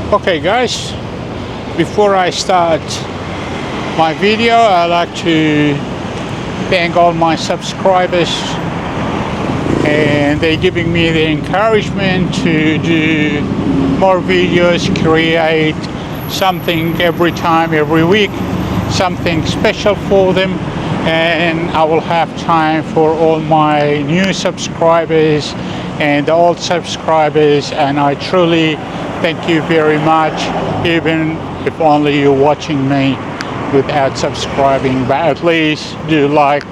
Okay guys, before I start my video, I'd like to thank all my subscribers, and they're giving me the encouragement to do more videos, create something every time, every week, something special for them, and I will have time for all my new subscribers and the old subscribers, and I truly thank you very much, even if only you're watching me without subscribing, but at least do like,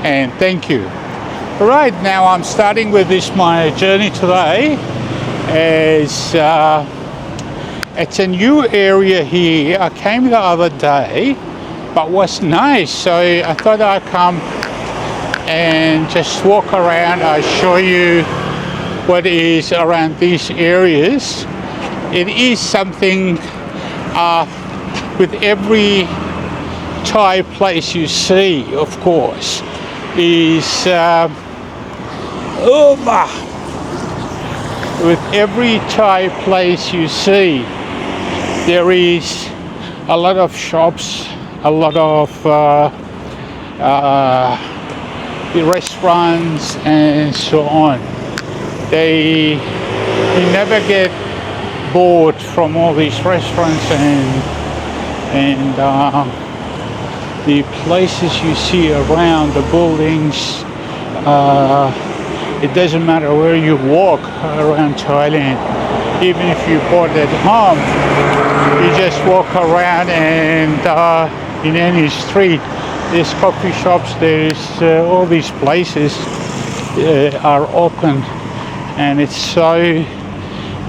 and thank you. Right now I'm starting with this my journey today, as it's a new area here. I came the other day, but was nice, so I thought I'd come and just walk around. I'll show you what is around these areas. It is something with every Thai place you see, of course, is with every Thai place you see, there is a lot of shops, a lot of restaurants and so on. You never get bored from all these restaurants and the places you see around, the buildings. It doesn't matter where you walk around Thailand. Even if you bought at home, you just walk around, and in any street, there's coffee shops, there's all these places are open, and it's so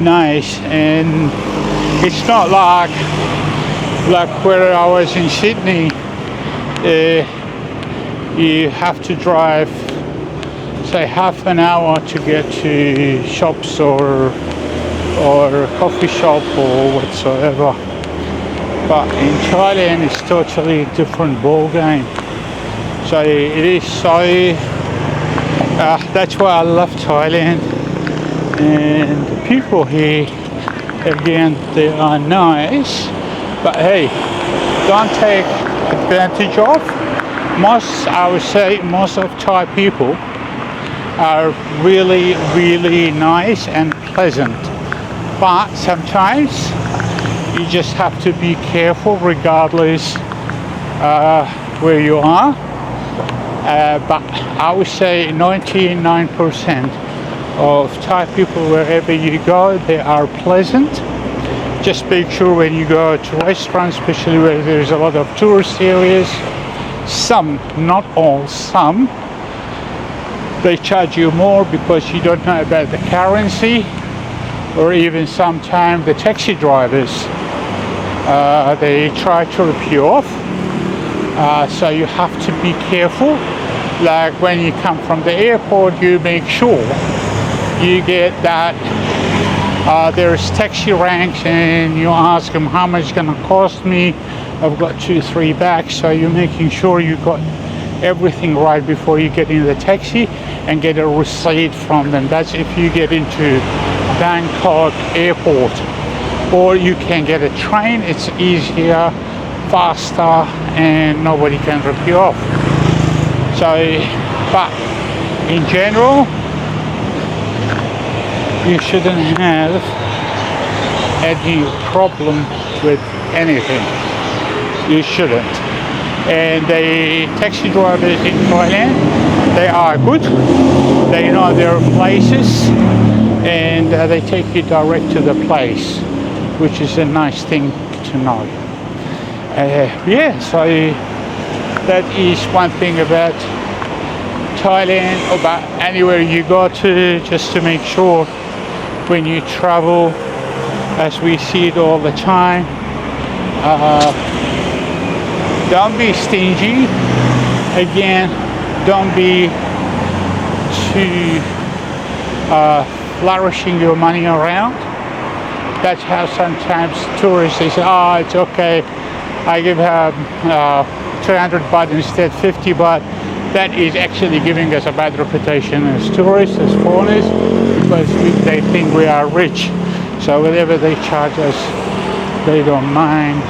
nice. And it's not like where I was in Sydney. You have to drive, say, half an hour to get to shops or a coffee shop or whatsoever. But in Thailand, it's totally different ball game. So it is so. That's why I love Thailand, and the people here, again, they are nice. But hey, don't take advantage of. I would say most of Thai people are really, really nice and pleasant. But sometimes you just have to be careful regardless where you are. But I would say 99% of Thai people, wherever you go, they are pleasant. Just make sure when you go to restaurants, especially where there's a lot of tourist areas, some, not all, some, they charge you more because you don't know about the currency, or even sometimes the taxi drivers, they try to rip you off. So you have to be careful. Like when you come from the airport, you make sure you get that there's taxi ranks, and you ask them how much it's gonna cost me. I've got 2-3 bags, so you're making sure you got everything right before you get in the taxi, and get a receipt from them. That's if you get into Bangkok airport. Or you can get a train. It's easier, faster, and nobody can rip you off. So, but in general, you shouldn't have any problem with anything. You shouldn't. And the taxi drivers in Thailand, they are good. They know their places, and they take you direct to the place, which is a nice thing to know. Yeah, so that is one thing about Thailand, or about anywhere you go to, just to make sure when you travel, as we see it all the time, don't be stingy. Again, don't be too flourishing your money around. That's how sometimes tourists, they say, oh, it's okay, I give her 300 baht instead 50 baht. That is actually giving us a bad reputation as tourists, as foreigners, because they think we are rich. So whatever they charge us, they don't mind.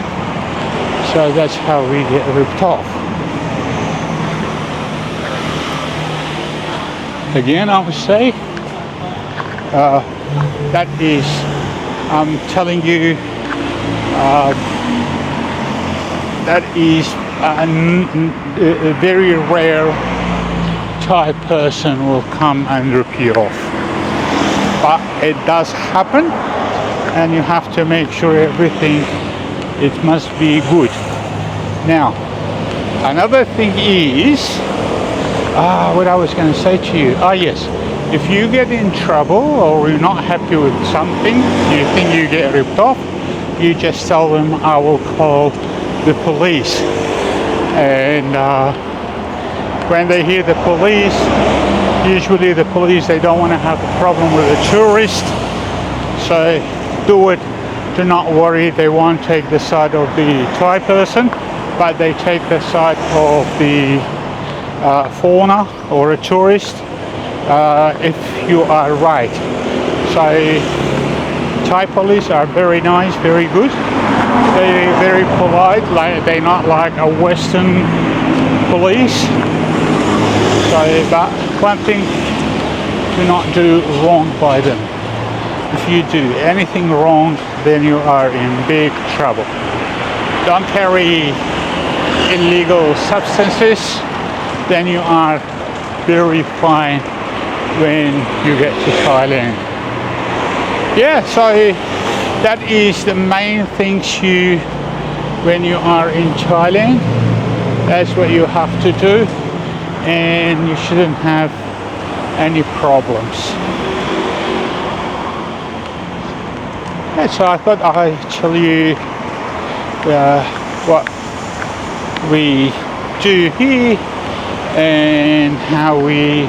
So that's how we get ripped off. Again, I would say that is, I'm telling you, that is a very rare Thai person will come and rip you off. But it does happen, and you have to make sure everything, it must be good. Now, another thing is, what I was going to say to you. Yes, if you get in trouble or you're not happy with something, you think you get ripped off, you just tell them, I will call the police. And when they hear the police, usually the police, they don't want to have a problem with a tourist. So do it. Do not worry. They won't take the side of the Thai person, but they take the side of the foreigner or a tourist if you are right. So Thai police are very nice, very good. They're very polite, like they're not like a Western police. So, but one thing, do not do wrong by them. If you do anything wrong, then you are in big trouble. Don't carry illegal substances, then you are very fine when you get to Thailand. Yeah, so that is the main things you, when you are in Thailand, that's what you have to do, and you shouldn't have any problems. Yeah, so I thought I'd tell you what we do here and how we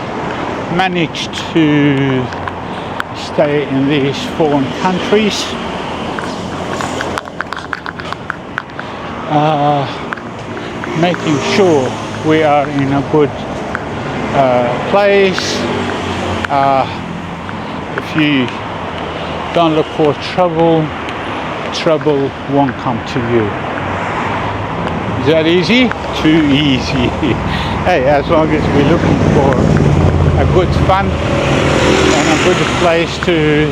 manage to stay in these foreign countries. Making sure we are in a good place. If you don't look for trouble, trouble won't come to you. Is that easy? Too easy. Hey, as long as we're looking for a good fun and a good place to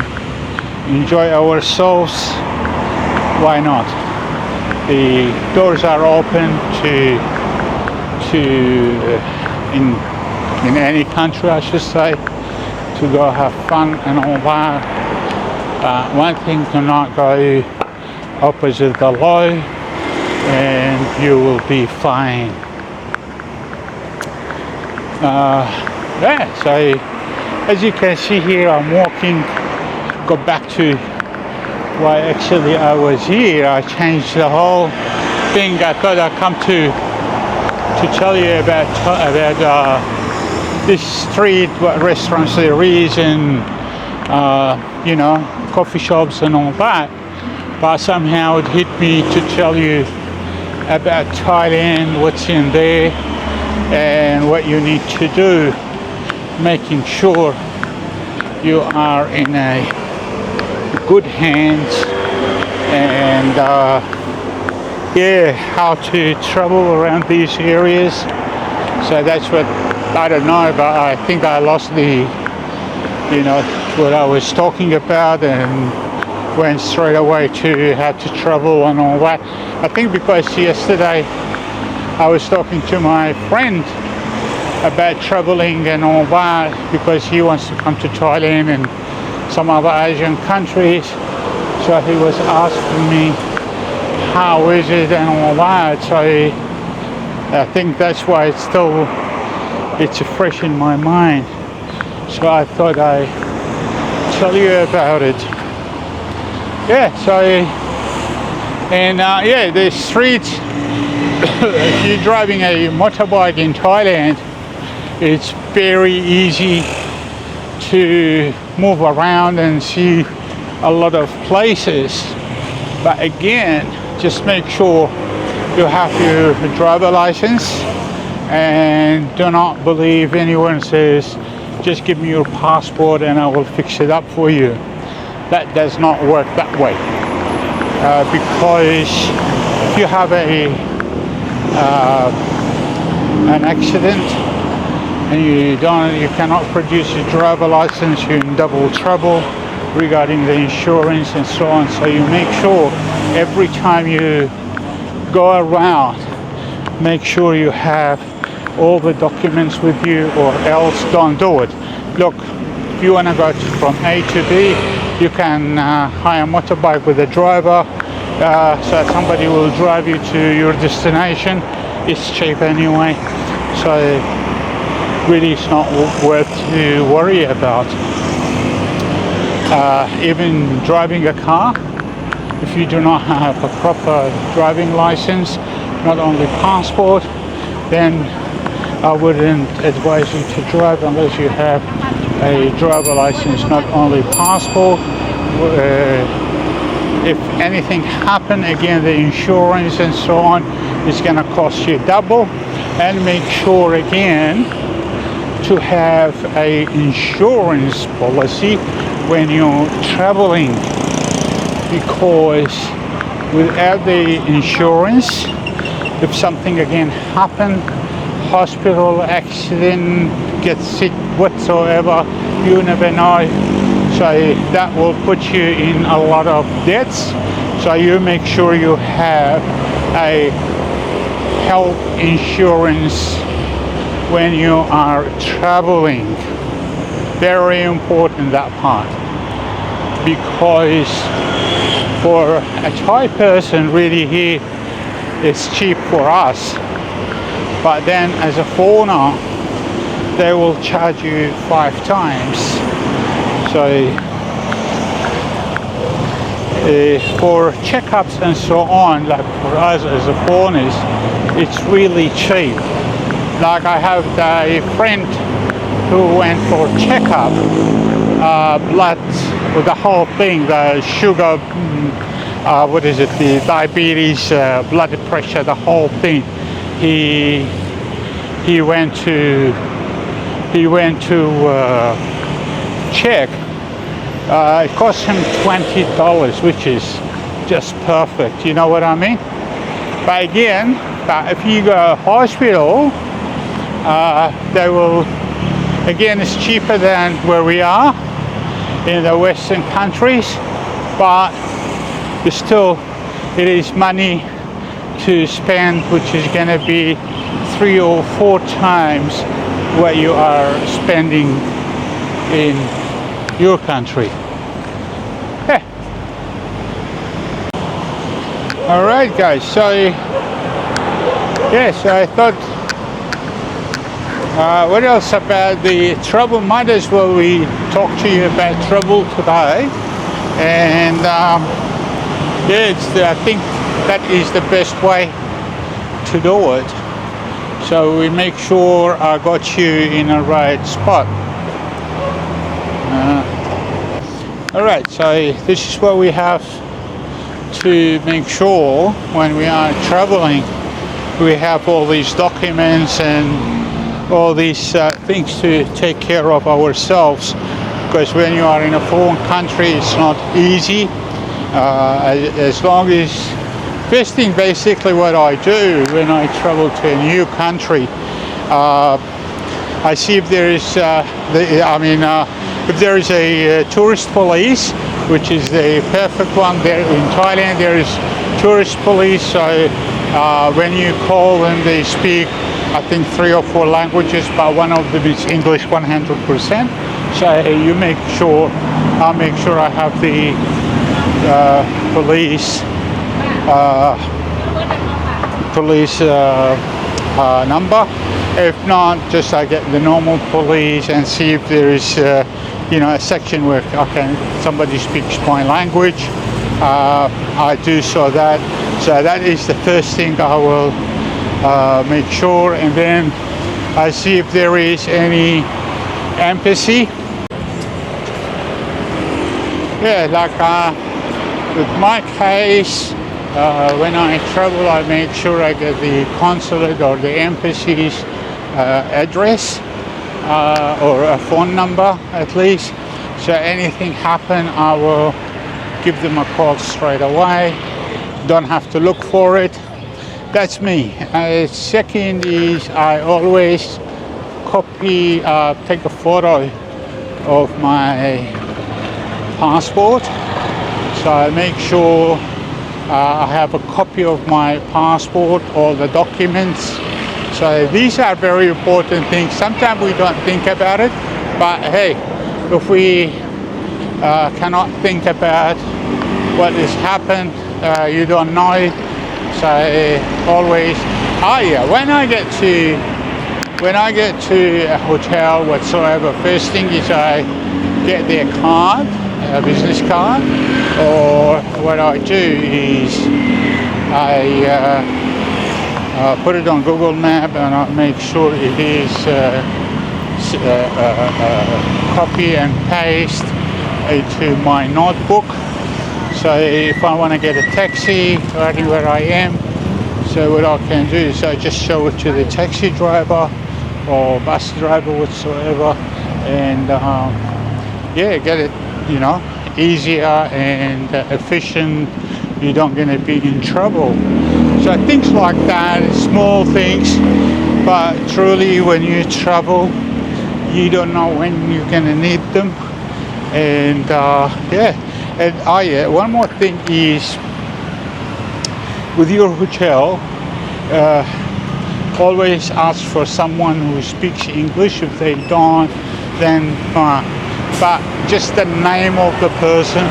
enjoy ourselves, why not? The doors are open in any country, I should say, to go have fun and all that. One thing, do not go opposite the law, and you will be fine. Yeah, so as you can see here, I'm walking, go back to why actually I was here. I changed the whole thing. I thought I'd come to tell you about this street, what restaurants there is, and you know, coffee shops and all that. But somehow it hit me to tell you about Thailand, what's in there, and what you need to do, making sure you are in a good hands, and yeah, how to travel around these areas. So that's what, I don't know, but I think I lost the, you know, what I was talking about, and went straight away to how to travel and all that. I think because yesterday I was talking to my friend about traveling and all that, because he wants to come to Thailand and some other Asian countries. So he was asking me how is it and all that. So I think that's why it's fresh in my mind. So I thought I'd tell you about it. Yeah, so and yeah, the streets, if you're driving a motorbike in Thailand, it's very easy to move around and see a lot of places. But again, just make sure you have your driver license, and do not believe anyone says just give me your passport and I will fix it up for you. that does not work that way. Because if you have an accident and you cannot produce your driver license, you're in double trouble regarding the insurance and so on. So you make sure every time you go around, make sure you have all the documents with you, or else don't do it. Look, if you want to go from A to B, you can hire a motorbike with a driver, so somebody will drive you to your destination. It's cheap anyway, so really it's not worth to worry about. Even driving a car, if you do not have a proper driving license, not only passport, then I wouldn't advise you to drive unless you have a driver license, not only passport. If anything happen, again, the insurance and so on is going to cost you double. And make sure again to have a insurance policy when you're traveling, because without the insurance, if something again happen, hospital, accident, get sick, whatsoever, you never know. So that will put you in a lot of debts. So you make sure you have a health insurance when you are traveling. Very important, that part, because for a Thai person, really here it's cheap for us, but then as a foreigner they will charge you 5 times. So for checkups and so on, like for us as a foreigners, it's really cheap. Like I have a friend who went for checkup, blood, the whole thing, the sugar, what is it, the diabetes, blood pressure, the whole thing. He went to check. It cost him $20, which is just perfect. You know what I mean? But again, if you go to hospital, they will. Again, it's cheaper than where we are in the Western countries, but still, it is money to spend, which is going to be 3 or 4 times what you are spending in your country. Yeah. All right, guys. So yes, I thought. What else about the travel? Might as well we talk to you about travel today. And I think that is the best way to do it. So we make sure I got you in the right spot. All right, so this is what we have to make sure when we are traveling. We have all these documents and all these things to take care of ourselves, because when you are in a foreign country, it's not easy. As long as first thing, basically what I do when I travel to a new country, I see if there is if there is a tourist police, which is the perfect one. There in Thailand there is tourist police, so when you call them, they speak I think 3 or 4 languages, but one of them is English 100%. So you make sure, I'll make sure I have the police number. If not, just I get the normal police and see if there is a section where somebody speaks my language. I do so that is the first thing I will make sure, and then I see if there is any embassy. Yeah, like with my case, when I travel, I make sure I get the consulate or the embassy's address or a phone number at least, So anything happen, I will give them a call straight away. Don't have to look for it. That's me. Second is I always take a photo of my passport. So I make sure I have a copy of my passport, all the documents. So these are very important things. Sometimes we don't think about it, but hey, if we cannot think about what has happened, you don't know it. So always, when I get to a hotel whatsoever, first thing is I get their card, a business card, or what I do is I put it on Google Map and I make sure it is copy and paste into my notebook. So if I want to get a taxi right where I am, so what I can do is I just show it to the taxi driver or bus driver whatsoever, and get it, easier and efficient. You don't gonna be in trouble. So things like that, small things, but truly when you travel, you don't know when you're gonna need them. And one more thing is with your hotel, always ask for someone who speaks English. If they don't, then but just the name of the person,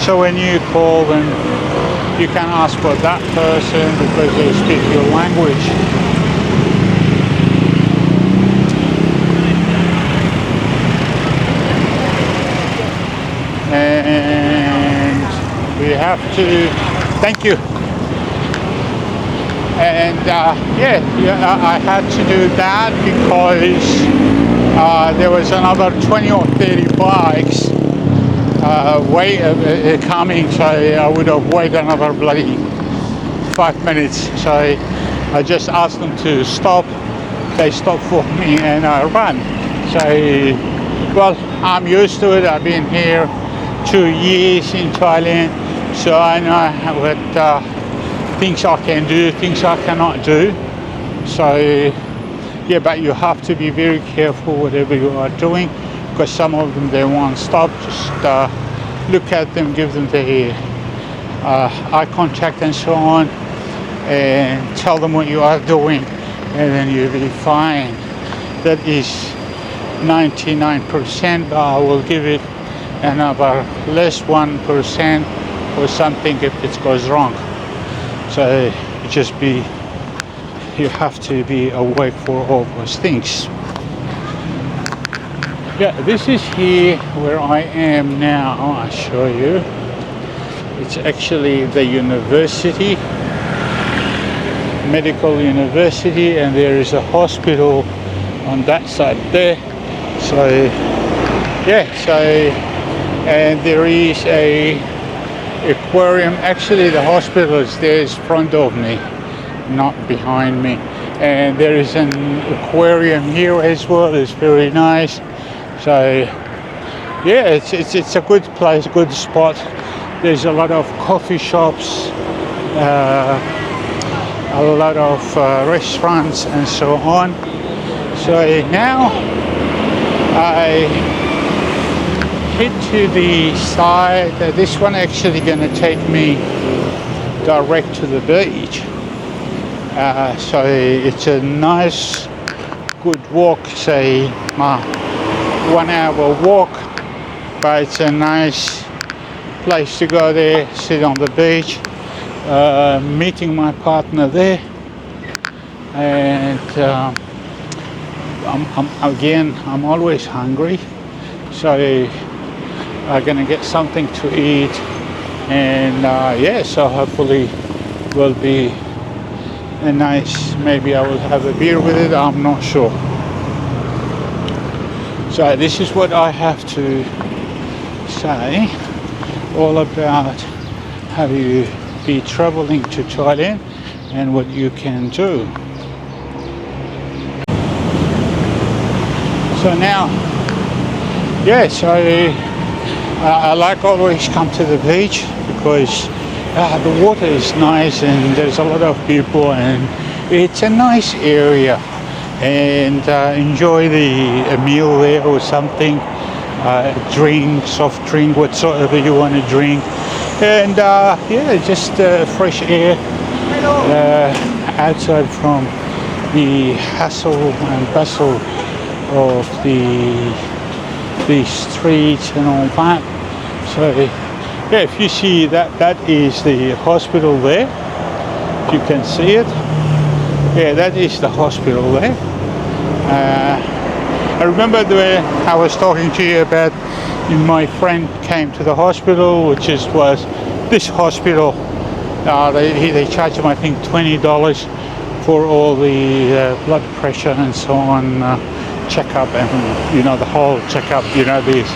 so when you call them, you can ask for that person because they speak your language. And we have to thank you. And I had to do that because there was another 20 or 30 bikes coming, so I would have waited another bloody 5 minutes. So I just asked them to stop. They stopped for me and I ran. So, well, I'm used to it. I've been here 2 years in Thailand, so I know what things I can do, things I cannot do. So but you have to be very careful whatever you are doing, because some of them, they won't stop. Just look at them, give them the eye contact and so on, and tell them what you are doing, and then you'll be fine. That is 99%, but I will give it another less 1% or something if it goes wrong. So you have to be awake for all those things. This is here where I am now. I'll show you. It's actually the university, medical university, and there is a hospital on that side there. So and there is a aquarium. Actually the hospital is there, is front of me, not behind me, and there is an aquarium here as well. It's very nice. So it's a good place, good spot. There's a lot of coffee shops, a lot of restaurants and so on. So now I head to the side. This one actually gonna take me direct to the beach. So it's a nice, good walk, say 1 hour walk, but it's a nice place to go there, sit on the beach, meeting my partner there, and I'm always hungry, so I'm gonna get something to eat, and so hopefully will be a nice, maybe I will have a beer with it, I'm not sure. So this is what I have to say all about how you be traveling to Thailand and what you can do. So now, so I like always come to the beach because the water is nice and there's a lot of people and it's a nice area, and enjoy a meal there or something, drink, soft drink, whatsoever you want to drink, and yeah, just fresh air outside from the hassle and bustle of the streets and all that. So yeah, if you see that is the hospital there, if you can see it, yeah, that is the hospital there. I remember when I was talking to you about my friend came to the hospital, which was this hospital. They charge him, I think, $20 for all the blood pressure and so on, checkup, and the whole checkup, this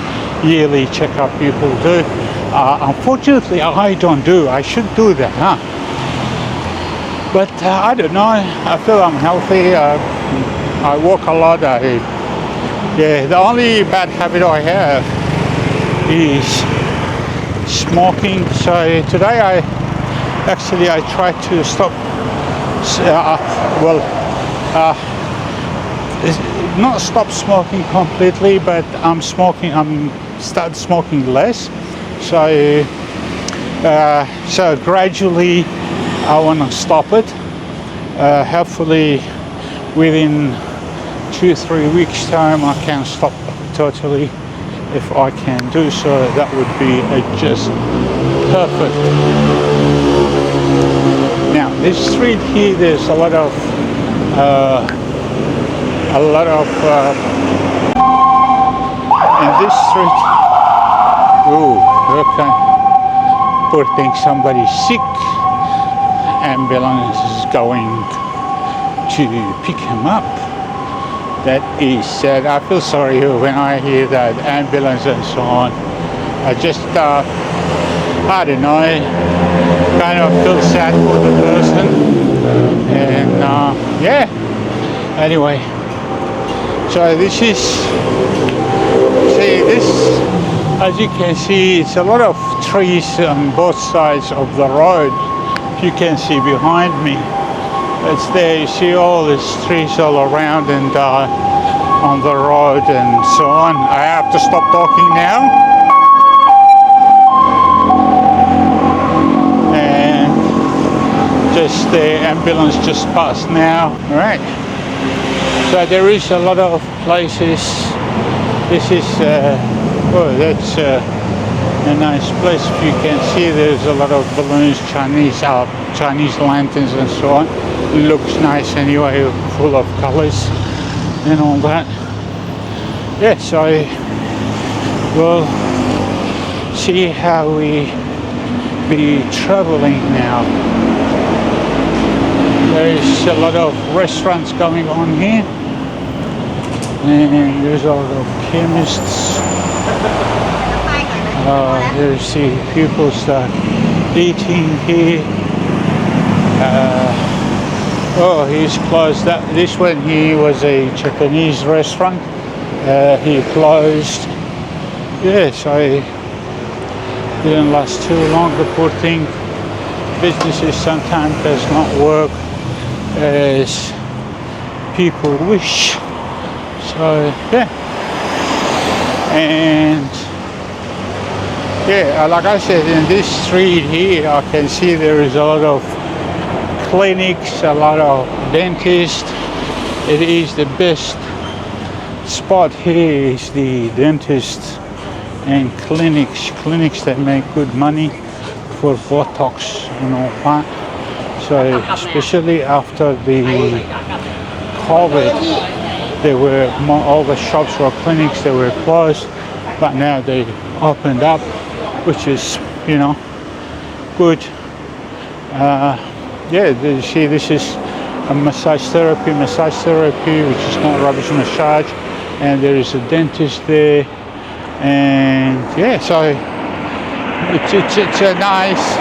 yearly checkup people do. Unfortunately, I don't do. I should do that, huh? But I don't know. I feel I'm healthy. I walk a lot. Yeah, the only bad habit I have is smoking. So today I tried to stop. Not stop smoking completely, but I'm start smoking less. So gradually I want to stop it. Hopefully within 2-3 weeks time I can stop totally. If I can do so, that would be just perfect. Now this street here, there's a lot of in this street. Oh, okay. Poor thing, somebody's sick. Ambulance is going to pick him up. That is sad. I feel sorry when I hear that ambulance and so on. I just, I don't know, kind of feel sad for the person. And yeah, anyway. So this is, as you can see, it's a lot of trees on both sides of the road. You can see behind me. It's there, you see all these trees all around and on the road and so on. I have to stop talking now. And just the ambulance just passed now. All right. So there is a lot of places. This is, that's a nice place. If you can see, there's a lot of balloons, Chinese lanterns and so on. Looks nice anyway, full of colors and all that. Yeah, so we'll see how we be traveling now. There's a lot of restaurants going on here, and there's a lot of chemists. There's the people start eating here. Oh, he's closed. This one here was a Japanese restaurant. He closed. Yes, I didn't last too long. The poor thing. Businesses sometimes does not work as people wish. So yeah, and yeah, like I said, in this street here, I can see there is a lot of clinics, a lot of dentists. It is the best spot here is the dentists and clinics that make good money for Botox and all that. So especially after the COVID, all the shops or clinics, they were closed, but now they opened up, which is good. Yeah, you see, this is a massage therapy, which is not rubbish massage, and there is a dentist there, and yeah, so it's a nice,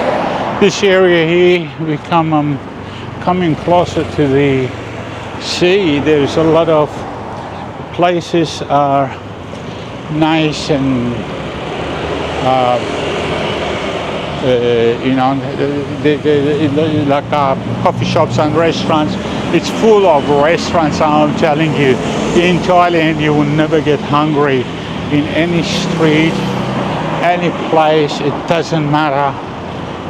this area here, we coming closer to the sea. There's a lot of places are nice and you know, like coffee shops and restaurants. It's full of restaurants. I'm telling you, in Thailand you will never get hungry in any street, any place. It doesn't matter.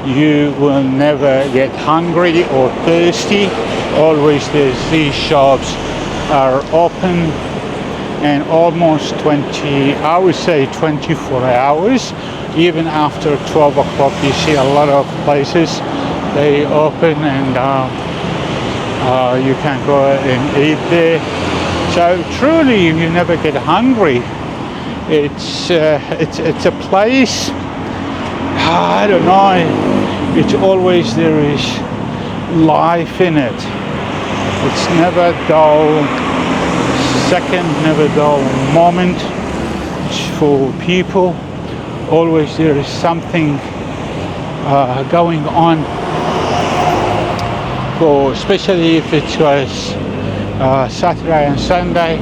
You will never get hungry or thirsty. Always these shops are open, and almost 20, I would say 24 hours. Even after 12 o'clock, you see a lot of places they open, and you can go and eat there. So truly, you never get hungry. It's a place. I don't know. It's always there is life in it. It's never dull second, never dull moment for people. Always there is something going on, for especially if it was Saturday and Sunday.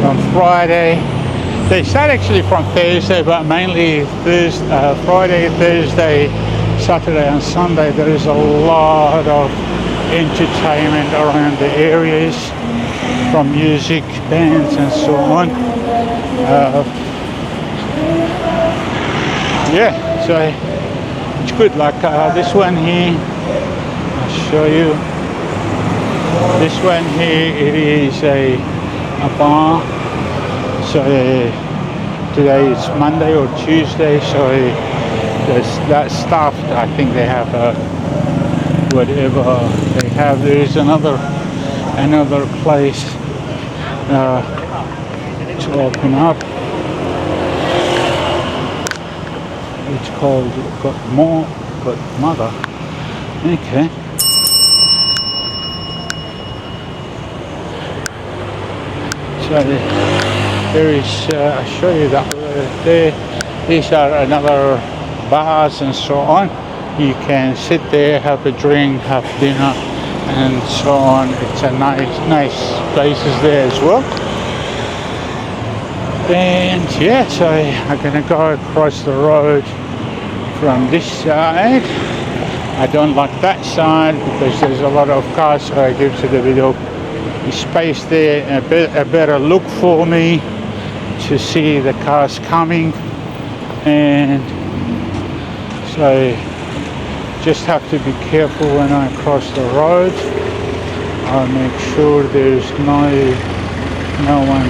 On Friday, they start actually from Thursday, but mainly Friday, Thursday, Saturday and Sunday. There is a lot of entertainment around the areas, from music, bands and so on. Yeah, so it's good. Like this one here, I'll show you. This one here, it is a bar. So today is Monday or Tuesday, so there's that stuff. I think they have whatever they have. There is another place to open up. It's called Godmother. Okay. So there is, I'll show you that there. These are another bars and so on. You can sit there, have a drink, have dinner, and so on. It's a nice places there as well. And yeah, so I'm gonna go across the road from this side. I don't like that side because there's a lot of cars, so it gives it a bit of space there, a better look for me to see the cars coming. And so just have to be careful when I cross the road. I'll make sure there's no one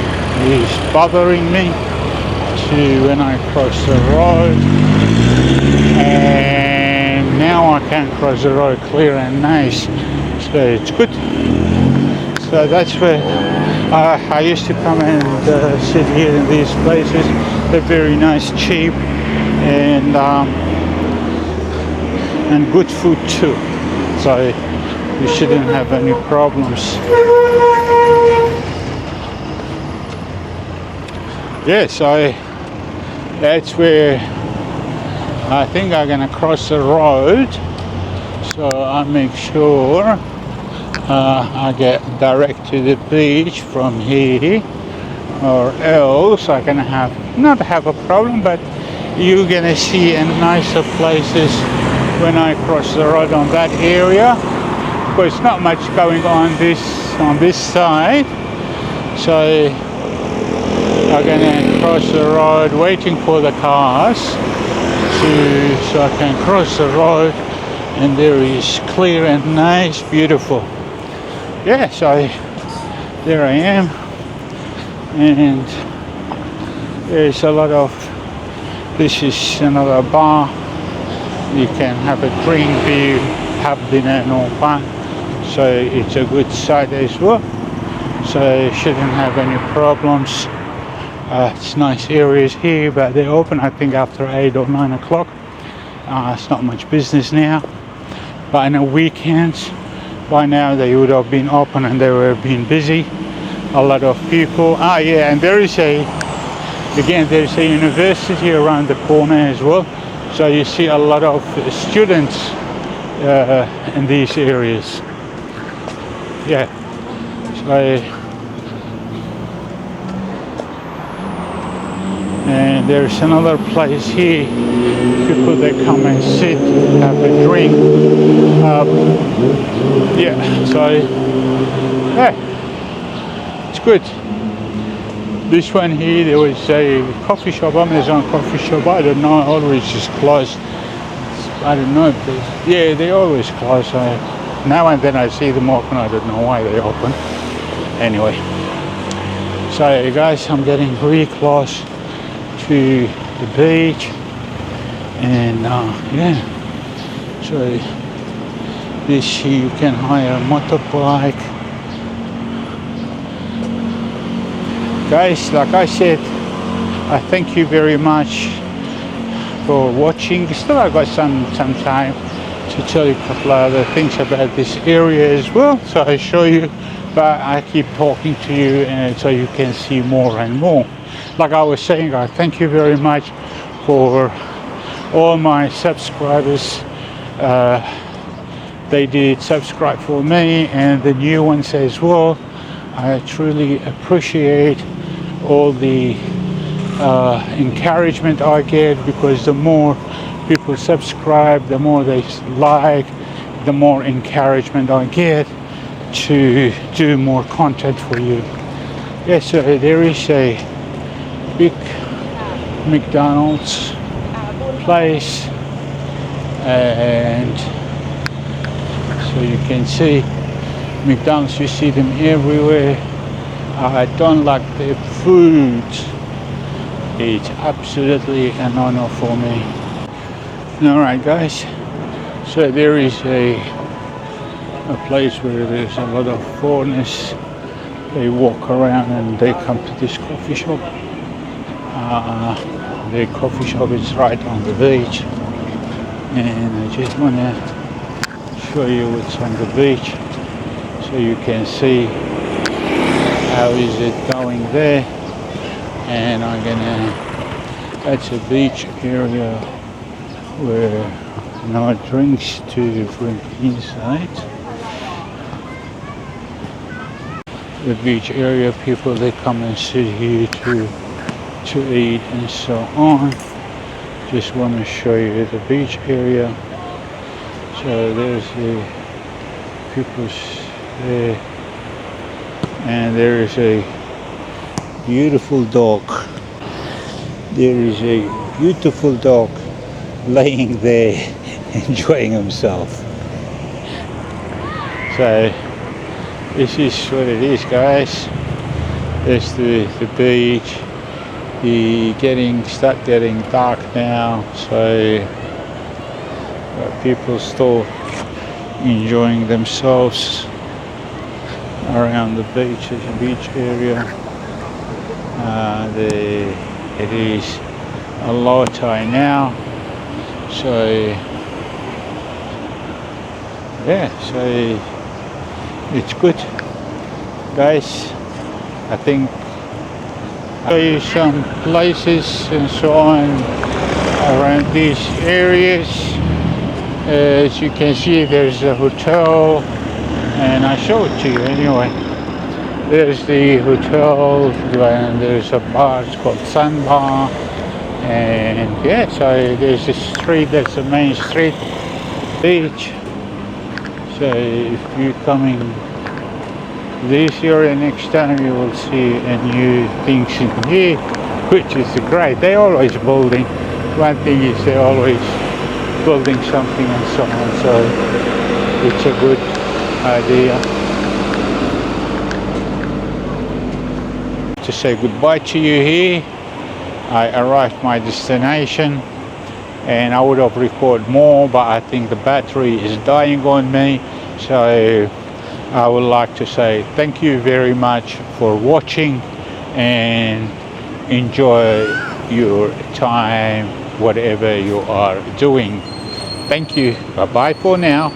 is bothering me when I cross the road. And now I can cross the road clear and nice, so it's good. So that's where I used to come and sit here in these places. They're very nice, cheap, and good food too. So you shouldn't have any problems. Yeah, so that's where I think I'm gonna cross the road. So I make sure I get direct to the beach from here, or else I'm gonna not have a problem, but you're gonna see a nicer places when I cross the road on that area. There's not much going on this side, so I'm gonna cross the road, waiting for the cars so I can cross the road, and there is clear and nice, beautiful. Yeah, so there I am, and there's a lot of, this is another bar. You can have a drink, beer, have dinner and all that. So it's a good site as well. So you shouldn't have any problems. It's nice areas here, but they open I think after 8 or 9 o'clock. It's not much business now, but on the weekends, by now they would have been open and they were being busy. A lot of people. Yeah, and there is a university around the corner as well. So you see a lot of students in these areas. Yeah. So And there's another place here. People they come and sit, have a drink. Yeah, so yeah, it's good. This one here, there was a coffee shop, Amazon coffee shop. I don't know, always just closed. I don't know if yeah, they always close. Now and then I see them open. I don't know why they open. Anyway, so guys, I'm getting really close to the beach, and yeah. So this here, you can hire a motorbike. Guys, like I said, I thank you very much for watching. Still I got some time to tell you a couple of other things about this area as well, so I show you, but I keep talking to you and so you can see more and more. Like I was saying, I thank you very much for all my subscribers. They did subscribe for me and the new ones as well. I truly appreciate all the encouragement I get, because the more people subscribe, the more they like, the more encouragement I get to do more content for you. Yeah, so there is a big McDonald's place, and so you can see McDonald's, you see them everywhere. I don't like their food. It's absolutely an honor for me. Alright guys, so there is a place where there's a lot of foreigners. They walk around and they come to this coffee shop. The coffee shop is right on the beach, and I just want to show you what's on the beach so you can see how is it going there. And I'm gonna, that's a beach area where no drinks to drink inside. The beach area, people they come and sit here to eat and so on. Just want to show you the beach area. So there's the people's there, and there is a beautiful dog. There is a beautiful dog laying there enjoying himself. So this is what it is, guys. There's the beach. Start getting dark now, so people still enjoying themselves around the beach. There's a beach area. It is a low tide now, so yeah, so it's good, guys. I think I'll show you some places and so on around these areas. As you can see, there's a hotel, and I show it to you anyway. There's the hotel, and there's a bar, it's called Sun Bar, and yeah, so there's a street, that's the main street, beach. So if you're coming this area next time, you will see a new things in here, which is great. They're always building. One thing is they're always building something and so on, so it's a good idea. To say goodbye to you here. I arrived my destination, and I would have recorded more, but I think the battery is dying on me, so I would like to say thank you very much for watching, and enjoy your time whatever you are doing. Thank you. Bye bye for now.